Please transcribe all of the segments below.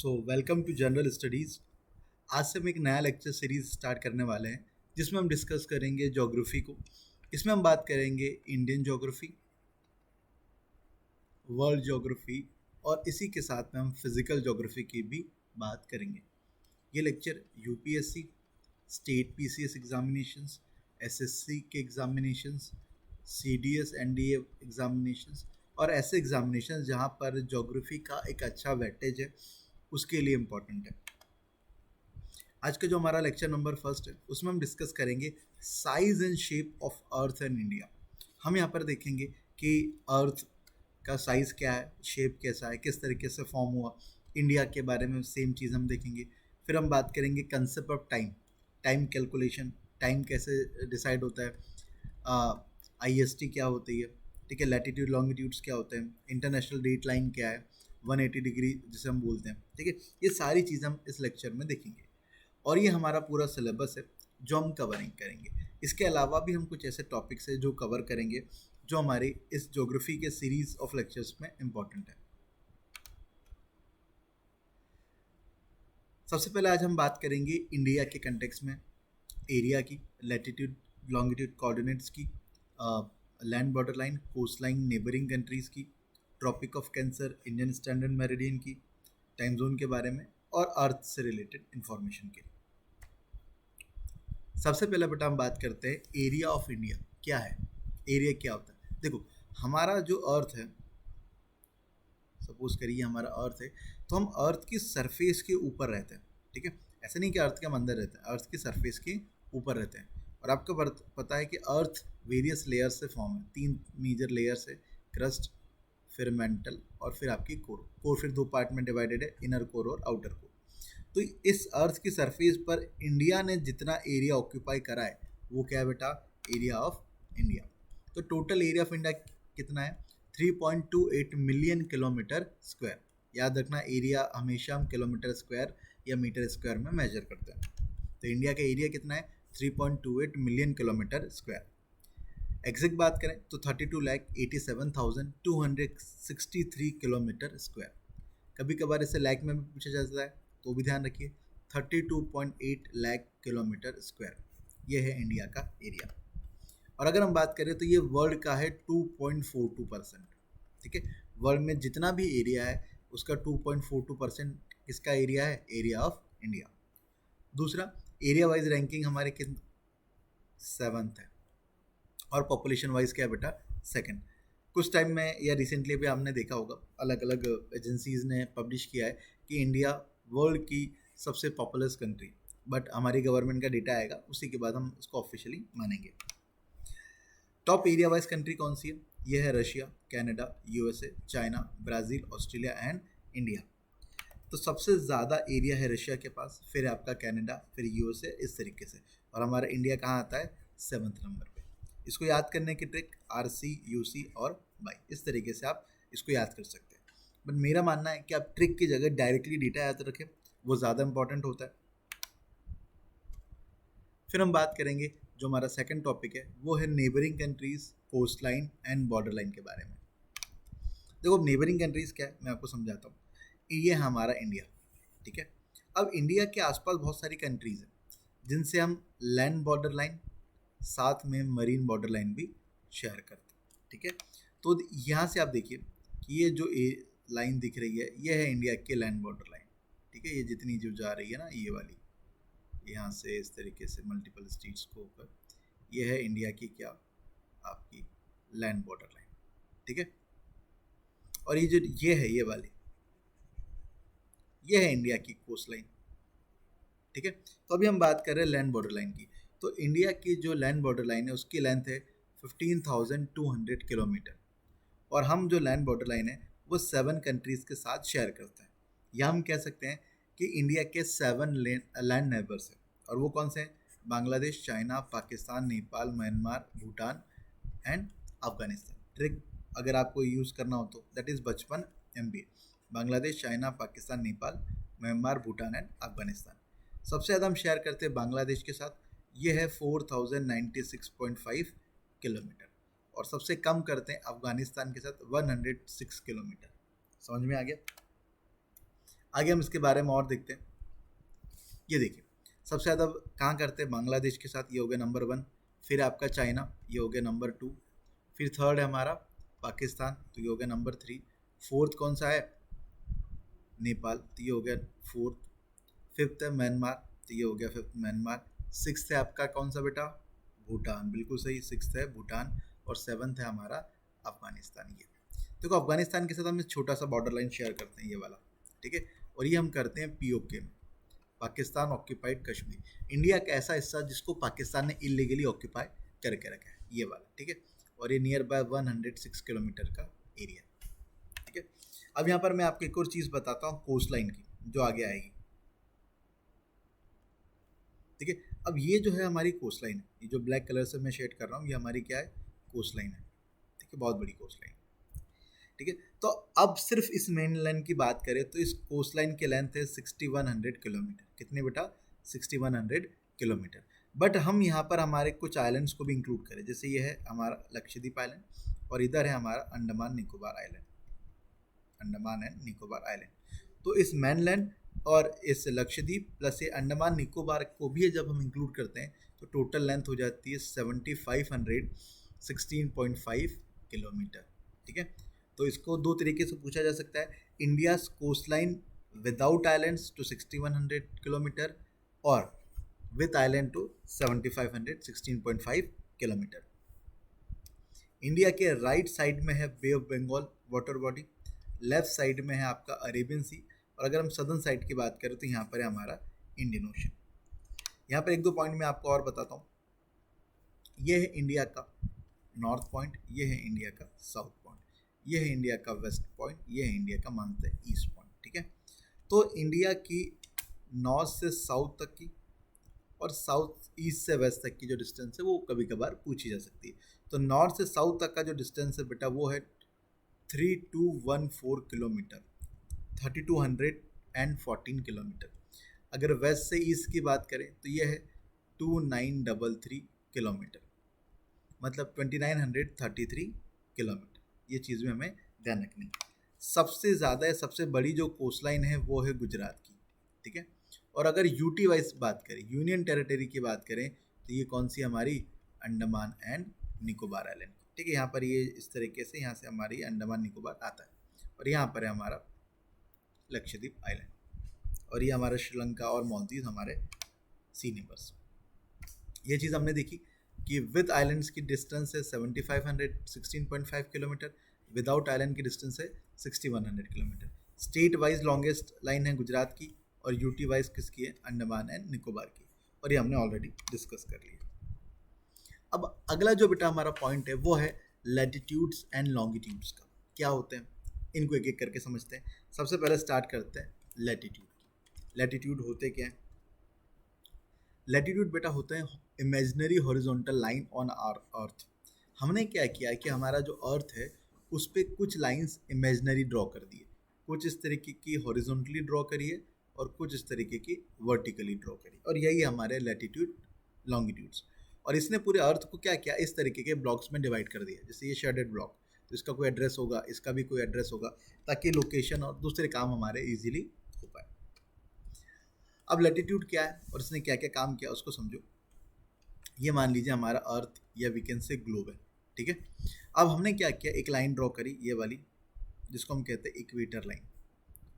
So welcome to general studies. आज से हम एक नया लेक्चर सीरीज स्टार्ट करने वाले हैं जिसमें हम डिस्कस करेंगे ज्योग्राफी को। इसमें हम बात करेंगे इंडियन ज्योग्राफी, वर्ल्ड ज्योग्राफी और इसी के साथ में हम फिज़िकल ज्योग्राफी की भी बात करेंगे। ये lecture UPSC, state PCS examinations, SSC के एग्जामिनेशंस, सीडीएस एनडीए एग्जामिनेशंस और ऐसे एग्जामिनेशंस जहाँ पर ज्योग्राफी का एक अच्छा वेटेज है उसके लिए इम्पोर्टेंट है। आज का जो हमारा लेक्चर नंबर फर्स्ट है उसमें हम डिस्कस करेंगे size and shape of earth and India. हम यहाँ पर देखेंगे कि अर्थ का साइज़ क्या है, शेप कैसा है, किस तरीके से फॉर्म हुआ। इंडिया के बारे में सेम चीज़ हम देखेंगे। फिर हम बात करेंगे concept of time, time calculation, time कैसे डिसाइड होता है, आईएसटी क्या होती है, ठीक है, लैटिट्यूड लॉन्गिट्यूड्स क्या होते हैं, इंटरनेशनल डेट लाइन क्या है, 180 डिग्री जिसे हम बोलते हैं, ठीक है। ये सारी चीज़ें हम इस लेक्चर में देखेंगे और ये हमारा पूरा सिलेबस है जो हम कवरिंग करेंगे। इसके अलावा भी हम कुछ ऐसे टॉपिक्स हैं जो कवर करेंगे जो हमारी इस ज्योग्राफी के सीरीज ऑफ लेक्चर्स में इम्पॉर्टेंट है। सबसे पहले आज हम बात करेंगे इंडिया के कंटेक्स्ट में एरिया की, लैटिट्यूड लॉन्गिट्यूड कोऑर्डिनेट्स की, land border line, coast line, neighbouring countries की, tropic of cancer, Indian standard meridian की, टाइम जोन के बारे में और अर्थ से रिलेटेड इंफॉर्मेशन के। सबसे पहले बेटा हम बात करते हैं एरिया ऑफ इंडिया क्या है। एरिया क्या होता है? देखो, हमारा जो अर्थ है, सपोज करिए हमारा अर्थ है, तो हम अर्थ की सरफेस के ऊपर रहते हैं, ठीक है। ऐसा नहीं कि अर्थ के हम अंदर रहते हैं, अर्थ की सरफेस के ऊपर रहते हैं। और आपको पता है कि अर्थ वेरियस लेयर्स से फॉर्म है, 3 मेजर लेयर्स है, क्रस्ट, फिर मेंटल और फिर आपकी कोर। कोर फिर 2 पार्ट में डिवाइडेड है, इनर कोर और आउटर कोर। तो इस अर्थ की सरफेस पर इंडिया ने जितना एरिया ऑक्यूपाई करा है वो क्या है बेटा? Area of India. तो टोटल एरिया ऑफ इंडिया कितना है? 3.28 मिलियन किलोमीटर स्क्वायर। याद रखना, एरिया हमेशा हम किलोमीटर स्क्वायर या मीटर स्क्वायर में मेजर करते हैं। तो इंडिया का एरिया कितना है? 3.28 मिलियन किलोमीटर स्क्वायर। एग्जैक्ट बात करें तो 32,87,263 किलोमीटर स्क्वायर। कभी कभार इसे लैख में भी पूछा जाता है तो भी ध्यान रखिए, 32.8 लाख किलोमीटर स्क्वायर ये है इंडिया का एरिया। और अगर हम बात करें तो ये वर्ल्ड का है 2.42%, ठीक है। वर्ल्ड में जितना भी एरिया है उसका 2.42% किसका एरिया है? Area of India. दूसरा, एरिया वाइज रैंकिंग हमारे किन 7th है और पॉपुलेशन वाइज क्या है बेटा? सेकंड। कुछ टाइम में या रिसेंटली भी हमने देखा होगा, अलग अलग एजेंसीज ने पब्लिश किया है कि इंडिया वर्ल्ड की सबसे पॉपुलस कंट्री, बट हमारी गवर्नमेंट का डेटा आएगा उसी के बाद हम इसको ऑफिशियली मानेंगे। टॉप एरिया वाइज कंट्री कौन सी है? यह है Russia, Canada, USA, China, Brazil, Australia and India. तो सबसे ज़्यादा एरिया है रशिया के पास, फिर आपका कनाडा, फिर यूएसए, इस तरीके से। और हमारा इंडिया कहाँ आता है? 7th नंबर पे। इसको याद करने की ट्रिक RC, UC और बाई, इस तरीके से आप इसको याद कर सकते हैं। बट मेरा मानना है कि आप ट्रिक की जगह डायरेक्टली डेटा याद रखें, वो ज़्यादा इंपॉर्टेंट होता है। फिर हम बात करेंगे जो हमारा सेकंड टॉपिक है वो है neighbouring countries, coast line and border line के बारे में। देखो, नेबरिंग कंट्रीज़ क्या है मैं आपको समझाता हूँ। ये है हमारा इंडिया, ठीक है। अब इंडिया के आसपास बहुत सारी कंट्रीज़ हैं जिनसे हम लैंड बॉर्डर लाइन, साथ में मरीन बॉर्डर लाइन भी शेयर करते हैं, ठीक है। तो यहाँ से आप देखिए कि ये जो लाइन दिख रही है ये है इंडिया के लैंड बॉर्डर लाइन, ठीक है। ये जितनी जो जा रही है ना, ये वाली, यहाँ से इस तरीके से मल्टीपल स्टेट्स को ऊपर, ये है इंडिया की क्या? आपकी लैंड बॉर्डर लाइन, ठीक है। और ये जो ये है, ये वाली, ये है इंडिया की कोस्ट लाइन, ठीक है। तो अभी हम बात कर रहे हैं लैंड बॉर्डर लाइन की। तो इंडिया की जो लैंड बॉर्डर लाइन है उसकी लेंथ है 15,200 किलोमीटर। और हम जो लैंड बॉर्डर लाइन है वो 7 कंट्रीज़ के साथ शेयर करते हैं। या हम कह सकते हैं कि इंडिया के 7 लैंड नेबर्स हैं। और वो कौन से हैं? Bangladesh, China, Pakistan, Nepal, Myanmar, Bhutan and Afghanistan. Trick अगर आपको यूज़ करना हो तो दैट इज़ बचपन MBA। Bangladesh, China, Pakistan, Nepal, Myanmar, Bhutan and Afghanistan. सबसे ज़्यादा हम शेयर करते हैं बांग्लादेश के साथ, ये है 4096.5 किलोमीटर। और सबसे कम करते हैं अफगानिस्तान के साथ 106 किलोमीटर। समझ में आ गया? आगे हम इसके बारे में और देखते हैं। ये देखिए, सबसे ज़्यादा कहाँ करते हैं, बांग्लादेश के साथ, ये हो गया नंबर 1। फिर आपका चाइना, ये हो गया नंबर 2। फिर थर्ड है हमारा पाकिस्तान, तो ये हो गया नंबर 3। फोर्थ कौन सा है, नेपाल, तो ये हो गया 4th। फिफ्थ है म्यांमार, तो ये हो गया 5th म्यांमार। सिक्स्थ है आपका कौन सा बेटा, भूटान, बिल्कुल सही, सिक्स्थ है भूटान। और 7th है हमारा अफगानिस्तान। ये देखो, अफगानिस्तान के साथ हम छोटा सा बॉर्डर लाइन शेयर करते हैं, ये वाला, ठीक है। और ये हम करते हैं पीओके में, पाकिस्तान ऑक्यूपाइड कश्मीर, इंडिया का ऐसा हिस्सा जिसको पाकिस्तान ने इलीगली ऑक्यूपाई करके रखा है, ये वाला, ठीक है। और ये नियर बाय 106 किलोमीटर का एरिया, ठीक है। अब यहाँ पर मैं आपको एक और चीज़ बताता हूँ कोस्ट लाइन की, जो आगे आएगी, ठीक है। अब ये जो है हमारी कोस्ट लाइन है, ये जो ब्लैक कलर से मैं शेड कर रहा हूँ, ये हमारी क्या है, कोस्ट लाइन है, ठीक है, बहुत बड़ी कोस्ट लाइन, ठीक है। तो अब सिर्फ इस मेन लाइन की बात करें तो इस कोस्ट लाइन की लेंथ है 6100 किलोमीटर। कितने बेटा, 6100 किलोमीटर। बट हम यहाँ पर हमारे कुछ आइलैंड्स को भी इंक्लूड करें, जैसे ये है हमारा लक्षद्वीप आइलैंड और इधर है हमारा Andaman Nicobar island, Andaman and Nicobar island. तो इस मेनलैंड और इस लक्षद्वीप प्लस ये अंडमान निकोबार को भी जब हम इंक्लूड करते हैं तो टोटल लेंथ हो जाती है 7516.5 किलोमीटर, ठीक है। तो इसको दो तरीके से पूछा जा सकता है, India coast line without islands to 6100 kilometre और with island to 7516.5 kilometre. India के राइट साइड में है bay of Bengal water body, left side में है आपका अरेबियन सी, और अगर हम सदर्न साइड की बात करें तो यहाँ पर है हमारा इंडियन ओशन। यहाँ पर एक दो पॉइंट मैं आपको और बताता हूँ। ये है इंडिया का नॉर्थ पॉइंट, ये है इंडिया का साउथ पॉइंट, ये है इंडिया का वेस्ट पॉइंट, ये है इंडिया का मानते हैं ईस्ट पॉइंट, ठीक है। तो इंडिया की नॉर्थ से साउथ तक की और साउथ ईस्ट से वेस्ट तक की जो डिस्टेंस है वो कभी कभार पूछी जा सकती है। तो नॉर्थ से साउथ तक का जो डिस्टेंस है बेटा वो है 3214 किलोमीटर, 3214 किलोमीटर। अगर वेस्ट से ईस्ट की बात करें तो ये है 2933 किलोमीटर, मतलब 2933 किलोमीटर। ये चीज़ में हमें ध्यान रखनी है। सबसे ज़्यादा सबसे बड़ी जो कोस्ट लाइन है वो है गुजरात की, ठीक है। और अगर यूटी वाइज बात करें, यूनियन टेरिटरी की बात करें, तो ये कौन सी हमारी अंडमान एंड निकोबार आइलैंड, ठीक है। यहाँ पर ये इस तरीके से यहाँ से हमारी अंडमान निकोबार आता है और यहाँ पर है हमारा लक्षद्वीप आइलैंड, और ये हमारा श्रीलंका और मालदीव हमारे सी नेबर्स। ये चीज़ हमने देखी कि विद आइलैंड्स की डिस्टेंस है 7516.5 किलोमीटर, विदाउट आइलैंड की डिस्टेंस है 6100 kilometre. State wise longest line है गुजरात की और यूटी वाइज किसकी है, अंडमान एंड निकोबार की, और ये हमने ऑलरेडी डिस्कस कर लिया। अब अगला जो बेटा हमारा पॉइंट है वो है लैटिट्यूड्स एंड लॉन्गिट्यूड्स का, क्या होते हैं इनको एक एक करके समझते हैं। सबसे पहले स्टार्ट करते हैं लैटिट्यूड की। लैटिट्यूड होते क्या हैं, लैटिट्यूड बेटा होते हैं imaginary horizontal line on our earth. हमने क्या किया है कि हमारा जो अर्थ है उस पर कुछ लाइंस इमेजिनरी ड्रॉ कर दिए, कुछ इस तरीके की हॉरिजॉन्टली ड्रॉ करिए और कुछ इस तरीके की वर्टिकली ड्रॉ करिए, और यही हमारे लैटिट्यूड लॉन्गिट्यूड्स। और इसने पूरे अर्थ को क्या किया, इस तरीके के ब्लॉक्स में डिवाइड कर दिया। जैसे ये शेडेड ब्लॉक, तो इसका कोई एड्रेस होगा, इसका भी कोई एड्रेस होगा, ताकि लोकेशन और दूसरे काम हमारे इजीली हो पाए। अब लैटिट्यूड क्या है और इसने क्या क्या काम किया उसको समझो। ये मान लीजिए हमारा अर्थ या वी कैन से ग्लोब है, ठीक है। अब हमने क्या किया, एक लाइन ड्रॉ करी ये वाली, जिसको हम कहते हैं इक्वेटर लाइन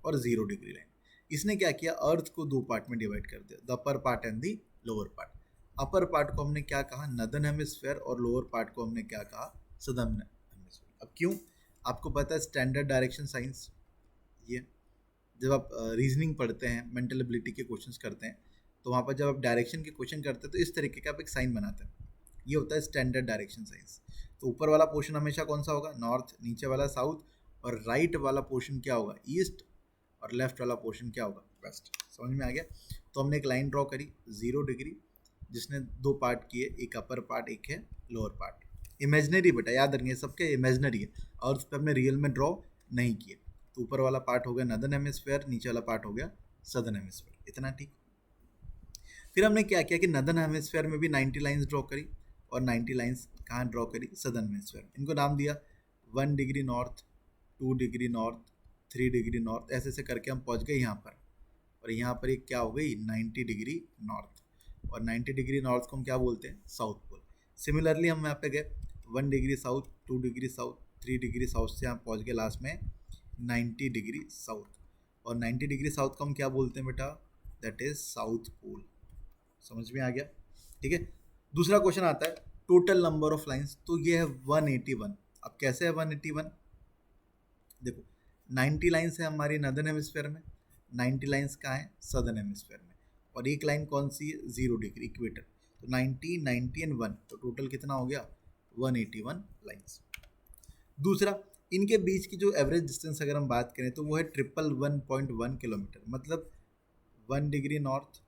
और 0 डिग्री लाइन। इसने क्या किया, अर्थ को दो पार्ट में डिवाइड कर दिया, the upper part and the lower part. Upper part को हमने क्या कहा, नदर्न हेमिस्फेयर, और लोअर पार्ट को हमने क्या कहा, सदर्न हेमिस्फेयर। अब क्यों, आपको पता है स्टैंडर्ड डायरेक्शन साइंस, ये जब आप रीजनिंग पढ़ते हैं, मेंटल एबिलिटी के क्वेश्चंस करते हैं, तो वहाँ पर जब आप डायरेक्शन के क्वेश्चन करते हैं तो इस तरीके का आप एक साइन बनाते हैं, ये होता है स्टैंडर्ड डायरेक्शन साइंस। तो ऊपर वाला पोर्शन हमेशा कौन सा होगा, नॉर्थ, नीचे वाला साउथ, और राइट वाला पोर्शन क्या होगा, ईस्ट, और लेफ्ट वाला पोर्शन क्या होगा, वेस्ट। समझ में आ गया। तो हमने एक लाइन ड्रॉ करी 0 डिग्री, जिसने दो पार्ट किए, एक अपर पार्ट एक है लोअर पार्ट। इमेजिनरी बेटा याद रखिए, सबके इमेजिनरी है, और उस पर हमने रियल में ड्रॉ नहीं किए। तो ऊपर वाला पार्ट हो गया नदर्न हेमिस्फेयर, नीचे वाला पार्ट हो गया सदर्न हेमिस्फेयर, इतना ठीक। फिर हमने क्या किया कि नदर्न हेमिस्फेयर में भी 90 लाइंस ड्रॉ करी, और 90 लाइंस कहाँ ड्रॉ करी, सदर्न हेमिस्फेयर। इनको नाम दिया 1 degree north, 2 degree north, 3 degree north, ऐसे ऐसे करके हम पहुंच गए यहाँ पर। और यहाँ पर एक क्या हो गई 90 डिग्री नॉर्थ, और 90 डिग्री नॉर्थ को हम क्या बोलते हैं साउथ पोल। सिमिलरली हम यहाँ पे गए 1 degree south, 2 degree south, 3 degree south से हम पहुँच गए लास्ट में 90 डिग्री साउथ, और 90 डिग्री साउथ को हम क्या बोलते हैं बेटा, दैट इज साउथ पोल। समझ में आ गया, ठीक है। दूसरा क्वेश्चन आता है टोटल नंबर ऑफ लाइंस, तो ये है 181। अब कैसे है 181, देखो 90 लाइंस है हमारी नदर्न हेमिस्फेयर में, 90 लाइंस कहाँ है सदर्न हेमिस्फेयर में, और एक लाइन कौन सी है 0 डिग्री इक्वेटर, तो 90 90 एंड 1, तो टोटल कितना हो गया 181 लाइंस। दूसरा, इनके बीच की जो एवरेज डिस्टेंस अगर हम बात करें तो वो है 111.1 किलोमीटर, मतलब 1 डिग्री नॉर्थ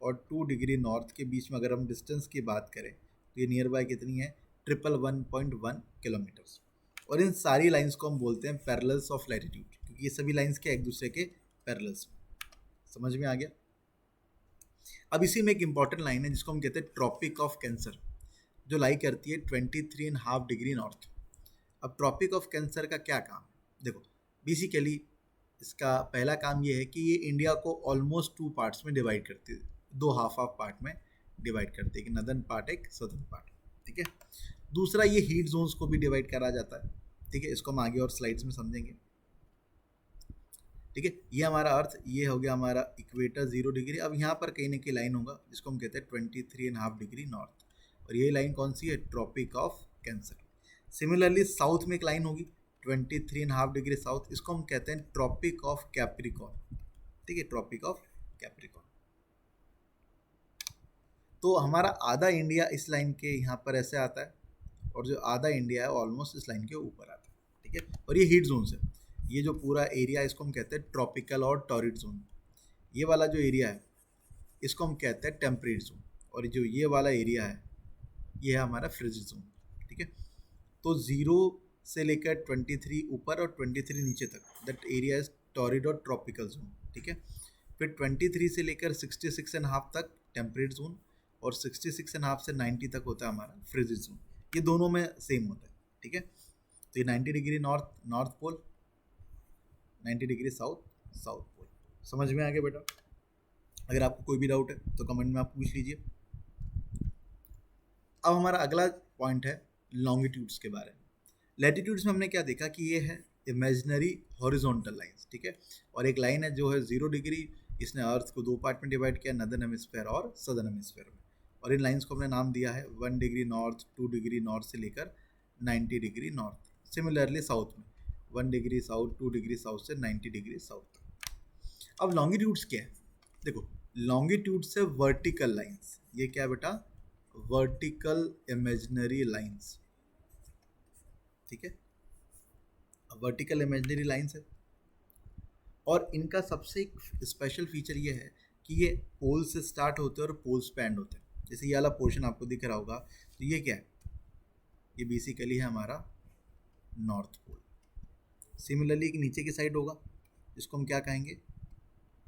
और 2 डिग्री नॉर्थ के बीच में अगर हम डिस्टेंस की बात करें तो ये नियर बाय कितनी है 111.1 किलोमीटर्स। और इन सारी लाइंस को हम बोलते हैं पैरेलल्स ऑफ लैटिट्यूड, क्योंकि ये सभी लाइंस के एक दूसरे के पैरेलल्स। समझ में आ गया। अब इसी में एक इंपॉर्टेंट लाइन है जिसको हम कहते हैं ट्रॉपिक ऑफ कैंसर, जो लाई करती है 23.5 डिग्री नॉर्थ। अब ट्रॉपिक ऑफ कैंसर का क्या काम है, देखो बेसिकली इसका पहला काम ये है कि ये इंडिया को ऑलमोस्ट 2 पार्ट्स में डिवाइड करती है, 2 हाफ पार्ट में डिवाइड करते हैं, कि नदर्न पार्ट एक सदर्न पार्ट, ठीक है। दूसरा, ये हीट जोन्स को भी डिवाइड करा जाता है, ठीक है, इसको हम आगे और स्लाइड्स में समझेंगे, ठीक है। ये हमारा अर्थ, ये हो गया हमारा इक्वेटर 0 डिग्री। अब यहाँ पर कहीं ना कहीं लाइन होगा जिसको हम कहते हैं 23.5 डिग्री नॉर्थ, और ये लाइन कौन सी है tropic of cancer. Similarly south में एक लाइन होगी 23.5 डिग्री साउथ, इसको हम कहते हैं ट्रॉपिक ऑफ कैप्रिकॉर्न, ठीक है, ट्रॉपिक ऑफ कैप्रिकॉर्न। तो हमारा आधा इंडिया इस लाइन के यहाँ पर ऐसे आता है, और जो आधा इंडिया है ऑलमोस्ट इस लाइन के ऊपर आता है, ठीक है। और ये हीट जोन है, ये जो पूरा एरिया इसको हम कहते हैं ट्रॉपिकल और टॉरिड जोन। ये वाला जो एरिया है इसको हम कहते हैं टेम्परेट जोन, और जो ये वाला एरिया है ये है हमारा फ्रिजिड जोन, ठीक है। तो 0 से लेकर 23 ऊपर और 23 नीचे तक, दैट एरिया इज टॉरिड और ट्रॉपिकल जोन, ठीक है। फिर 23 से लेकर 66.5 तक टेम्परेट जोन, और 66.5 से 90 तक होता है हमारा फ्रिजिड जोन। ये दोनों में सेम होता है, ठीक है। तो ये 90 degree north north pole, 90 degree south south pole. समझ में आ गया बेटा। अगर आपको कोई भी डाउट है तो कमेंट में आप पूछ लीजिए। अब हमारा अगला पॉइंट है लॉन्गिट्यूड्स के बारे में। लैटिट्यूड्स में हमने क्या देखा कि ये है इमेजिनरी हॉरिजॉन्टल लाइंस, ठीक है, और एक लाइन है जो है 0 डिग्री, इसने अर्थ को 2 पार्ट में डिवाइड किया, नदर्न हेमिस्फेयर और सदर्न हेमिस्फेयर में, और इन लाइंस को हमने नाम दिया है 1 डिग्री नॉर्थ, 2 डिग्री नॉर्थ से लेकर 90 डिग्री नॉर्थ। सिमिलरली साउथ में 1 डिग्री साउथ, 2 डिग्री साउथ से 90 डिग्री साउथ तक। अब लॉन्गिट्यूड्स क्या है, देखो लॉन्गिट्यूड्स है वर्टिकल लाइंस, ये क्या है बेटा वर्टिकल इमेजिनरी लाइंस, ठीक है, वर्टिकल इमेजिनरी लाइंस है। और इनका सबसे एक स्पेशल फीचर ये है कि ये पोल से स्टार्ट होते हैं और पोल्स पे एंड होते हैं। जैसे ये वाला पोर्शन आपको दिख रहा होगा, तो ये क्या है, ये बेसिकली है हमारा नॉर्थ पोल। सिमिलरली एक नीचे की साइड होगा जिसको हम क्या कहेंगे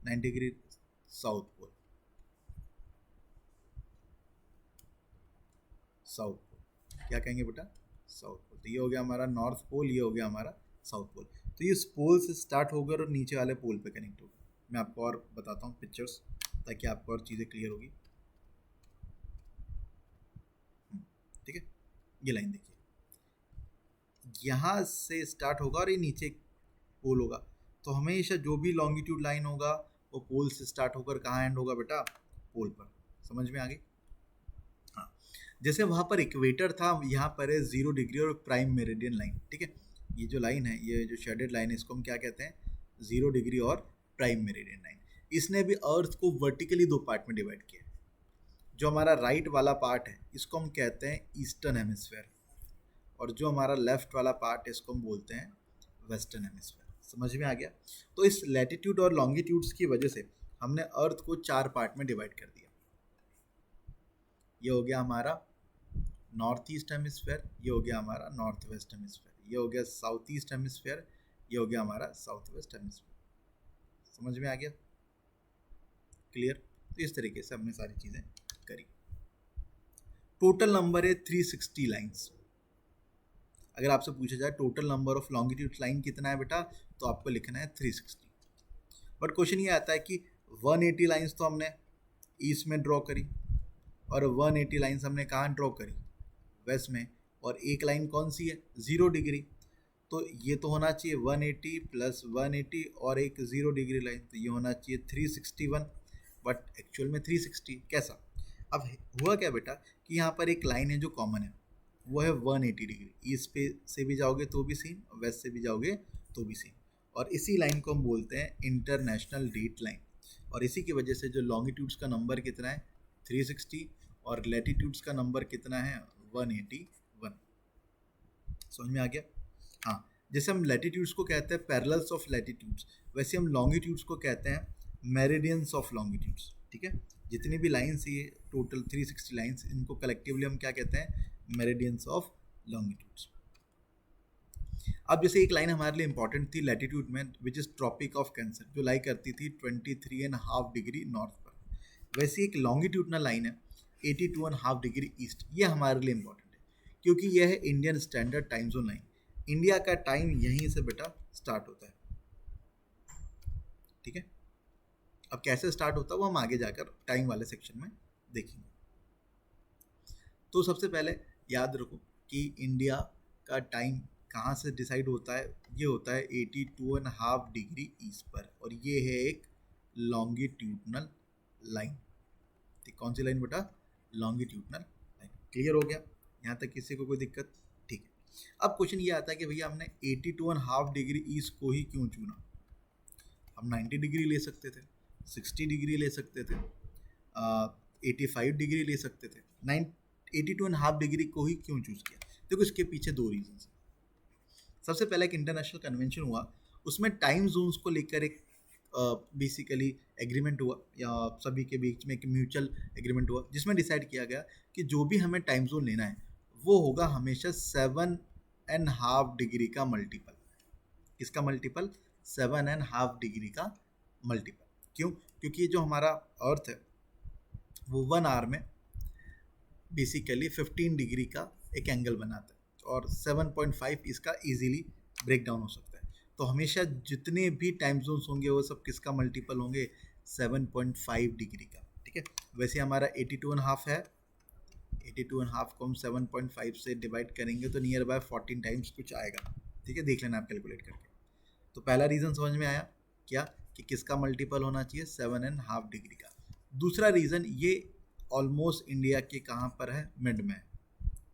90 degree south pole, south pole क्या कहेंगे बेटा साउथ पोल। तो ये हो गया हमारा नॉर्थ पोल, ये हो गया हमारा साउथ पोल। तो ये इस पोल से स्टार्ट होकर और नीचे वाले पोल पे कनेक्ट होगा। मैं आपको और बताता हूँ पिक्चर्स ताकि आपको और चीज़ें क्लियर होगी, ठीक है। ये लाइन देखिए, यहाँ से स्टार्ट होगा और ये नीचे पोल होगा, तो हमेशा जो भी लॉन्गिट्यूड लाइन होगा वो पोल से स्टार्ट होकर कहाँ एंड होगा बेटा पोल पर। समझ में आ गई। हाँ, जैसे वहाँ पर इक्वेटर था, यहाँ पर है 0 डिग्री और प्राइम मेरिडियन लाइन, ठीक है। ये जो लाइन है, ये जो शेडेड लाइन है, इसको हम क्या कहते हैं 0 डिग्री और प्राइम मेरिडियन लाइन। इसने भी अर्थ को वर्टिकली 2 पार्ट में डिवाइड किया। जो हमारा राइट वाला पार्ट है इसको हम कहते हैं ईस्टर्न हेमिस्फेयर, और जो हमारा लेफ्ट वाला पार्ट है इसको हम बोलते हैं वेस्टर्न हेमिस्फेयर। समझ में आ गया। तो इस लैटिट्यूड और लॉन्गिट्यूड्स की वजह से हमने अर्थ को 4 पार्ट में डिवाइड कर दिया। ये हो गया हमारा नॉर्थ ईस्ट हेमिस्फेयर, ये हो गया हमारा नॉर्थ वेस्ट हेमिस्फेयर, ये हो गया साउथ ईस्ट हेमिस्फेयर, ये हो गया हमारा साउथ वेस्ट हेमिस्फेयर। समझ में आ गया, क्लियर। तो इस तरीके से हमने सारी चीज़ें करी। टोटल नंबर है 360 लाइंस। अगर आपसे पूछा जाए total number of longitude line कितना है बेटा, तो आपको लिखना है 360। बट क्वेश्चन ये आता है कि 180 लाइंस तो हमने ईस्ट में ड्रॉ करी और 180 लाइंस हमने कहाँ ड्रॉ करी, वेस्ट में, और एक लाइन कौन सी है, 0 डिग्री। तो ये तो होना चाहिए 180 प्लस 180 और एक 0 डिग्री लाइन, तो ये होना चाहिए 361, बट एक्चुअल में 360 कैसा। अब हुआ क्या बेटा कि यहाँ पर एक लाइन है जो कॉमन है, वो है 180 डिग्री, ईस्ट पे से भी जाओगे तो भी सेम, वेस्ट से भी जाओगे तो भी सेम, और इसी लाइन को हम बोलते हैं इंटरनेशनल डेट लाइन। और इसी की वजह से जो लॉन्गिट्यूड्स का नंबर कितना है 360 और लैटिट्यूड्स का नंबर कितना है 181। समझ में आ गया। हाँ, जैसे हम लैटिट्यूड्स को कहते हैं पैरेलल्स ऑफ लैटिट्यूड्स, वैसे हम लॉन्गिट्यूड्स को कहते हैं मेरिडियंस ऑफ लॉन्गिट्यूड्स। ठीक है, जितनी भी लाइन्स ये टोटल 360 लाइन्स, इनको कलेक्टिवली हम क्या कहते हैं, मेरिडियंस ऑफ लॉन्गिट्यूड्स। अब जैसे एक लाइन हमारे लिए इंपॉर्टेंट थी लैटिट्यूड में, which is tropic of cancer, जो लाई करती थी 23.5 डिग्री नॉर्थ पर, वैसे एक लॉन्गिट्यूडनल लाइन है 82.5 डिग्री ईस्ट, ये हमारे लिए इंपॉर्टेंट है क्योंकि यह है Indian standard time zone line. India का टाइम यहीं से बेटा स्टार्ट होता है। ठीक है, अब कैसे स्टार्ट होता है वो हम आगे जाकर टाइम वाले सेक्शन में देखेंगे। तो सबसे पहले याद रखो कि इंडिया का टाइम कहाँ से डिसाइड होता है, ये होता है 82.5 डिग्री ईस्ट पर, और ये है एक लॉन्गिट्यूडनल लाइन। ठीक, कौन सी लाइन बेटा, लॉन्गिट्यूडनल लाइन। क्लियर हो गया यहाँ तक, किसी को कोई दिक्कत। ठीक है, अब क्वेश्चन ये आता है कि भैया हमने 82.5 डिग्री ईस्ट को ही क्यों चुना, हम 90 डिग्री ले सकते थे, 60 डिग्री ले सकते थे, 85 डिग्री ले सकते थे, 82.5 डिग्री को ही क्यों चूज़ किया। देखो इसके पीछे दो रीजन हैं। सबसे पहले एक इंटरनेशनल कन्वेंशन हुआ, उसमें टाइम जोन्स को लेकर एक बेसिकली एग्रीमेंट हुआ, या सभी के बीच में एक म्यूचुअल एग्रीमेंट हुआ, जिसमें डिसाइड किया गया कि जो भी हमें टाइम जोन लेना है वो होगा हमेशा 7.5 डिग्री का मल्टीपल। किसका मल्टीपल, 7.5 डिग्री का मल्टीपल। क्यों, क्योंकि जो हमारा अर्थ है वो 1 आवर में बेसिकली 15 डिग्री का एक एंगल बनाता है, और 7.5 इसका इजीली ब्रेक डाउन हो सकता है। तो हमेशा जितने भी टाइम जोन्स होंगे वो सब किसका मल्टीपल होंगे, 7.5 डिग्री का। ठीक है, वैसे हमारा 82.5 है, 82.5 को हम 7.5 से डिवाइड करेंगे तो नियर बाय 14 टाइम्स कुछ आएगा। ठीक है, देख लेना आप कैलकुलेट करके। तो पहला रीज़न समझ में आया क्या, कि किसका मल्टीपल होना चाहिए, 7.5 डिग्री का। दूसरा रीज़न, ये ऑलमोस्ट इंडिया के कहाँ पर है, मिड में है।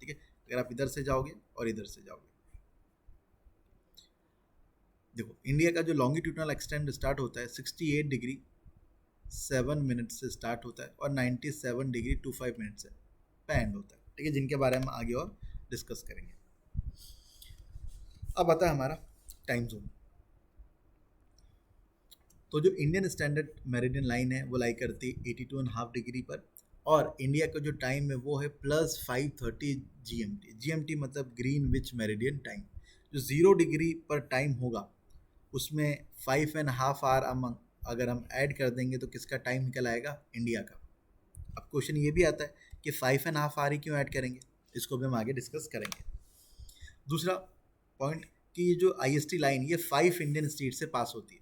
ठीक है, अगर आप इधर से जाओगे और इधर से जाओगे, देखो इंडिया का जो लॉन्गिट्यूडनल एक्सटेंड स्टार्ट होता है 68 डिग्री 7 मिनट से स्टार्ट होता है, और 97 डिग्री 25 मिनट से एंड होता है। ठीक है, जिनके बारे में आगे और डिस्कस करेंगे। अब आता है हमारा टाइम जोन। तो जो इंडियन स्टैंडर्ड मेरिडियन लाइन है वो लाई करती है 82.5 डिग्री पर, और इंडिया का जो टाइम है वो है +5:30 GMT। GMT मतलब ग्रीनविच मेरिडियन टाइम। जो 0 डिग्री पर टाइम होगा उसमें 5.5 आवर अगर हम ऐड कर देंगे तो किसका टाइम निकल आएगा, इंडिया का। अब क्वेश्चन ये भी आता है कि 5.5 आवर ही क्यों ऐड करेंगे, इसको भी हम आगे डिस्कस करेंगे। दूसरा पॉइंट कि ये जो IST लाइन ये 5 इंडियन स्टेट से पास होती है।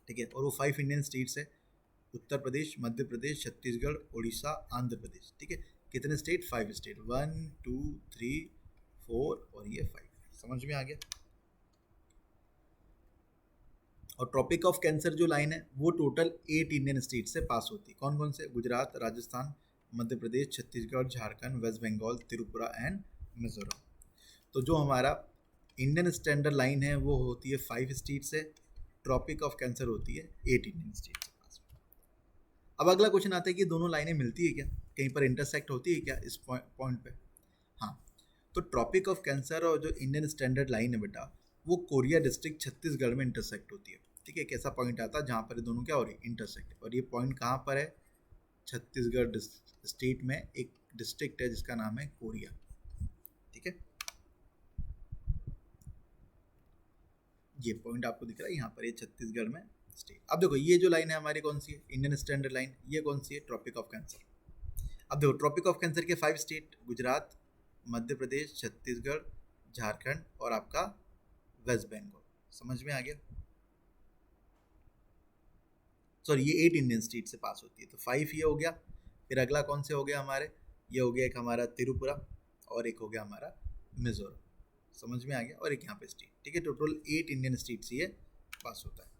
ठीक है, और वो 5 इंडियन स्टेट्स है, उत्तर प्रदेश, मध्य प्रदेश, छत्तीसगढ़, उड़ीसा, आंध्र प्रदेश। ठीक है, कितने स्टेट, 5 स्टेट, 1 2 3 4 और ये 5। समझ में आ गया। और ट्रॉपिक ऑफ कैंसर जो लाइन है वो टोटल 8 इंडियन स्टेट से पास होती है। कौन कौन से, गुजरात, राजस्थान, मध्य प्रदेश, छत्तीसगढ़, झारखंड, वेस्ट बंगाल, त्रिपुरा एंड मिजोरम। तो जो हमारा इंडियन स्टैंडर्ड लाइन है वो होती है 5 स्टेट से, ट्रॉपिक ऑफ कैंसर होती है 8 इंडियन स्टेट से पास। अब अगला क्वेश्चन आता है कि दोनों लाइनें मिलती है क्या, कहीं पर इंटरसेक्ट होती है क्या इस पॉइंट पे। हाँ, तो ट्रॉपिक ऑफ कैंसर और जो इंडियन स्टैंडर्ड लाइन है बेटा वो कोरिया डिस्ट्रिक्ट छत्तीसगढ़ में इंटरसेक्ट होती है। ठीक है, एक ऐसा पॉइंट आता है जहाँ पर दोनों क्या हो रही है, इंटरसेक्ट। और ये पॉइंट कहाँ पर है, छत्तीसगढ़ स्टेट में एक डिस्ट्रिक्ट है जिसका नाम है कोरिया। ठीक है, ये पॉइंट आपको दिख रहा है यहाँ पर, ये छत्तीसगढ़ में स्टेट। अब देखो ये जो लाइन है हमारी कौन सी है, इंडियन स्टैंडर्ड लाइन, ये कौन सी है, ट्रॉपिक ऑफ कैंसर। अब देखो ट्रॉपिक ऑफ कैंसर के 5 स्टेट, गुजरात, मध्य प्रदेश, छत्तीसगढ़, झारखंड और आपका वेस्ट बंगाल। समझ में आ गया? सॉरी, ये 8 इंडियन स्टेट से पास होती है, तो 5 ये हो गया। फिर अगला कौन से हो गया हमारे, ये हो गया एक हमारा त्रिपुरा और एक हो गया हमारा मिजोरम। समझ में आ गया? और एक यहाँ पे स्टेट, ठीक है। टोटल 8 इंडियन स्टेट से ये पास होता है।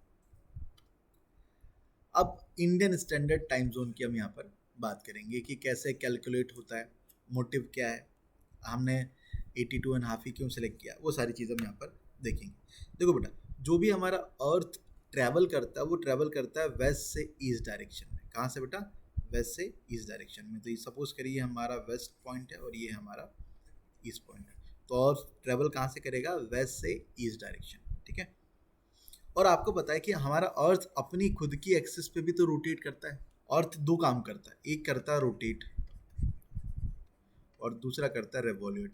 अब इंडियन स्टैंडर्ड टाइम जोन की हम यहाँ पर बात करेंगे कि कैसे कैलकुलेट होता है, मोटिव क्या है, हमने 82.5 ही क्यों सेलेक्ट किया, वो सारी चीज़ें हम यहाँ पर देखेंगे। देखो बेटा, जो भी हमारा अर्थ ट्रैवल करता है वो ट्रैवल करता है वेस्ट से ईस्ट डायरेक्शन में। कहाँ से बेटा? वेस्ट से ईस्ट डायरेक्शन में। तो ये सपोज करिए हमारा वेस्ट पॉइंट है और ये हमारा ईस्ट पॉइंट है, तो अर्थ ट्रैवल कहाँ से करेगा? वेस्ट से ईस्ट डायरेक्शन, ठीक है। और आपको पता है कि हमारा अर्थ अपनी खुद की एक्सिस पे भी तो रोटेट करता है। अर्थ दो काम करता है, एक करता है रोटेट और दूसरा करता है रेवोल्यूट।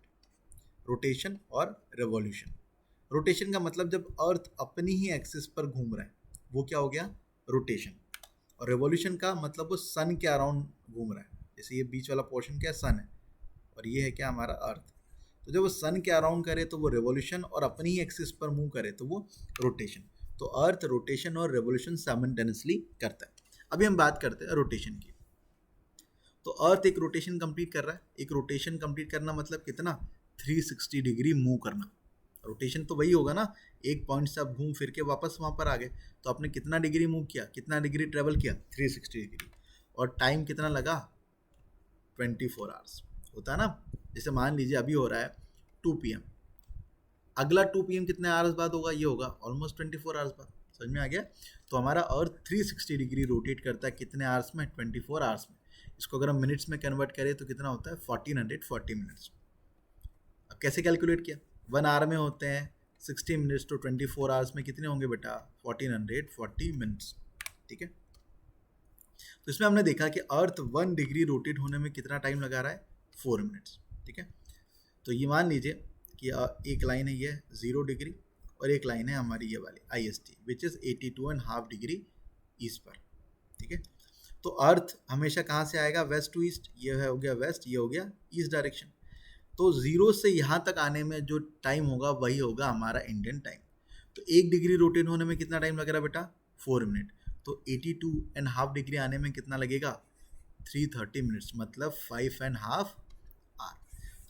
रोटेशन और रेवोल्यूशन। रोटेशन का मतलब जब अर्थ अपनी ही एक्सिस पर घूम रहा है वो क्या हो गया? रोटेशन। और रेवोल्यूशन का मतलब वो सन के अराउंड घूम रहा है। जैसे ये बीच वाला पोर्शन क्या है? सन है, और ये है क्या? हमारा अर्थ। तो जब वो सन के अराउंड करे तो वो रेवोल्यूशन, और अपनी ही एक्सिस पर मूव करे तो वो रोटेशन। तो अर्थ रोटेशन और रेवोल्यूशन साइमल्टेनियसली करता है। अभी हम बात करते हैं रोटेशन की। तो अर्थ एक रोटेशन कंप्लीट कर रहा है। एक रोटेशन कंप्लीट करना मतलब कितना? 360 डिग्री मूव करना। रोटेशन तो वही होगा ना, एक पॉइंट से आप घूम फिर के वापस वहाँ पर आ गए, तो आपने कितना डिग्री मूव किया, कितना डिग्री ट्रेवल किया? 360 डिग्री। और टाइम कितना लगा? 24 आवर्स होता है ना। जैसे मान लीजिए अभी हो रहा है 2 PM, अगला 2 PM कितने आवर्स बाद होगा? ये होगा ऑलमोस्ट 24 आवर्स बाद। समझ में आ गया? तो हमारा अर्थ 360 डिग्री रोटेट करता है कितने आवर्स में? 24 आवर्स में। इसको अगर हम मिनट्स में कन्वर्ट करें तो कितना होता है? 1440 मिनट्स। अब कैसे कैलकुलेट किया? 1 आवर में होते हैं 60 मिनट्स, तो 24 आवर्स में कितने होंगे बेटा? 1440 मिनट्स, ठीक है। तो इसमें हमने देखा कि अर्थ 1 डिग्री रोटेट होने में कितना टाइम लगा रहा है? 4 मिनट्स, ठीक है। तो ये मान लीजिए कि एक लाइन है ये 0 डिग्री और एक लाइन है हमारी ये वाली IST which is 82.5 degree east पर, ठीक है। तो अर्थ हमेशा कहाँ से आएगा? West to east. ये हो गया वेस्ट, ये हो गया ईस्ट डायरेक्शन। तो 0 से यहाँ तक आने में जो टाइम होगा वही होगा हमारा इंडियन टाइम। तो 1 डिग्री रोटेट होने में कितना टाइम लग रहा है बेटा? 4 मिनट। तो 82.5 डिग्री आने में कितना लगेगा? 330 मिनट्स, मतलब 5.5 आवर।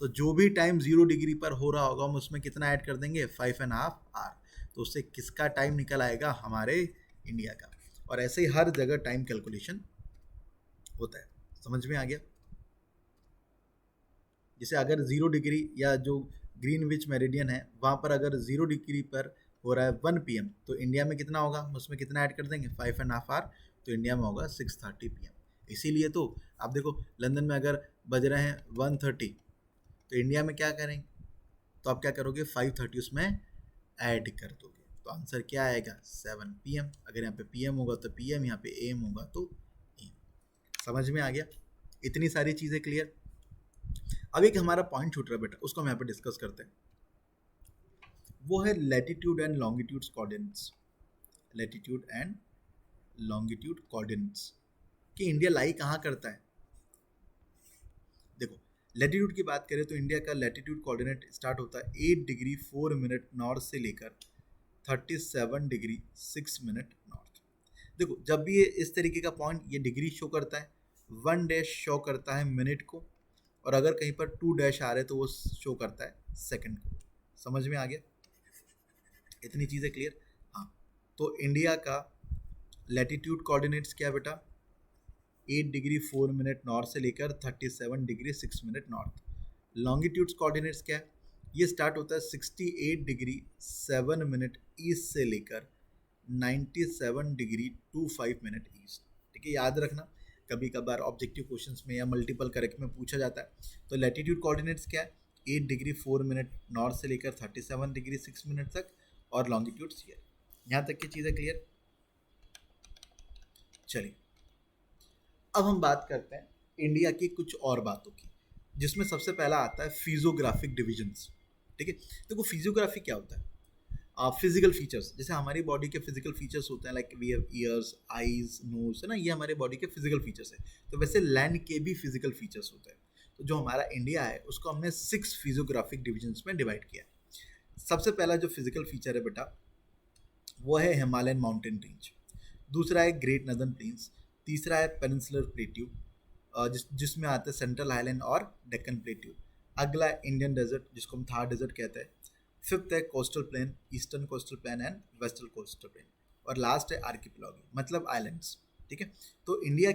तो जो भी टाइम 0 डिग्री पर हो रहा होगा हम उसमें कितना ऐड कर देंगे? 5.5 आवर। तो उससे किसका टाइम निकल आएगा? हमारे इंडिया का। और ऐसे ही हर जगह टाइम कैलकुलेशन होता है। समझ में आ गया? जैसे अगर 0 डिग्री या जो ग्रीनविच मेरिडियन है वहाँ पर अगर 0 डिग्री पर हो रहा है 1 PM, तो इंडिया में कितना होगा? उसमें कितना ऐड कर देंगे? 5.5 आवर। तो इंडिया में होगा 6:30 PM। इसीलिए तो आप देखो लंदन में अगर बज रहे हैं 1:30, तो इंडिया में क्या करेंगे? तो आप क्या करोगे? 5:30 उसमें ऐड कर दोगे, तो आंसर क्या आएगा? 7 PM। अगर यहाँ पे PM होगा तो PM, यहाँ पे AM होगा तो AM। समझ में आ गया? इतनी सारी चीज़ें क्लियर। अब एक हमारा पॉइंट छूट रहा है बेटा, उसको हम यहाँ पे डिस्कस करते हैं। वो है latitude and longitude coordinates. Latitude and longitude coordinates कि इंडिया लाई कहाँ करता है। देखो लैटिट्यूड की बात करें तो इंडिया का लैटिट्यूड कोऑर्डिनेट स्टार्ट होता है 8 डिग्री 4 मिनट नॉर्थ से लेकर 37 डिग्री 6 मिनट नॉर्थ। देखो जब भी ये इस तरीके का पॉइंट ये डिग्री शो करता है, 1 डैश शो करता है मिनट को, और अगर कहीं पर 2 डैश आ रहे तो वो शो करता है सेकंड को। समझ में आ गया? इतनी चीज़ें क्लियर? हाँ। तो इंडिया का लैटिट्यूड कोऑर्डिनेट्स क्या बेटा? 8 डिग्री 4 मिनट नॉर्थ से लेकर 37 degree 6 minute north. Longitudes coordinates क्या है? ये स्टार्ट होता है 68 डिग्री 7 मिनट ईस्ट से लेकर 97 डिग्री 25 मिनट ईस्ट, ठीक है। याद रखना कभी कभार ऑब्जेक्टिव क्वेश्चंस में या मल्टीपल करेक्ट में पूछा जाता है। तो लैटिट्यूड कोऑर्डिनेट्स क्या है? 8 डिग्री 4 मिनट नॉर्थ से लेकर 37 डिग्री 6 मिनट तक, और लॉन्गिट्यूड्स ये। यहाँ तक की चीज़ें क्लियर? चलिए अब हम बात करते हैं इंडिया की कुछ और बातों की, जिसमें सबसे पहला आता है फिजियोग्राफिक डिविजन्स, ठीक है। देखो फिजियोग्राफी क्या होता है? फिजिकल फीचर्स, जैसे हमारी बॉडी के फिजिकल फीचर्स होते हैं, like we have ears, eyes, nose, है ना, ये हमारे बॉडी के फिजिकल फीचर्स है। तो वैसे लैंड के भी फिजिकल फीचर्स होते हैं। तो जो हमारा इंडिया है उसको हमने 6 फिजियोग्राफिक डिविजन्स में डिवाइड किया है। सबसे पहला जो फिजिकल फीचर है बेटा वो है हिमालयन माउंटेन रेंज, दूसरा है ग्रेट नदर्न प्लेन्स, तीसरा है पेनिनसुलर प्लेट्यू जिसमें आते हैं सेंट्रल हाईलैंड और डेक्कन प्लेट्यू, अगला है इंडियन डेजर्ट जिसको हम थार डेजर्ट कहते हैं, फिफ्थ है coastal plain, eastern coastal plain and western coastal plain, और लास्ट है आर्किपेलागो मतलब आइलैंड्स। ठीक है, तो इंडिया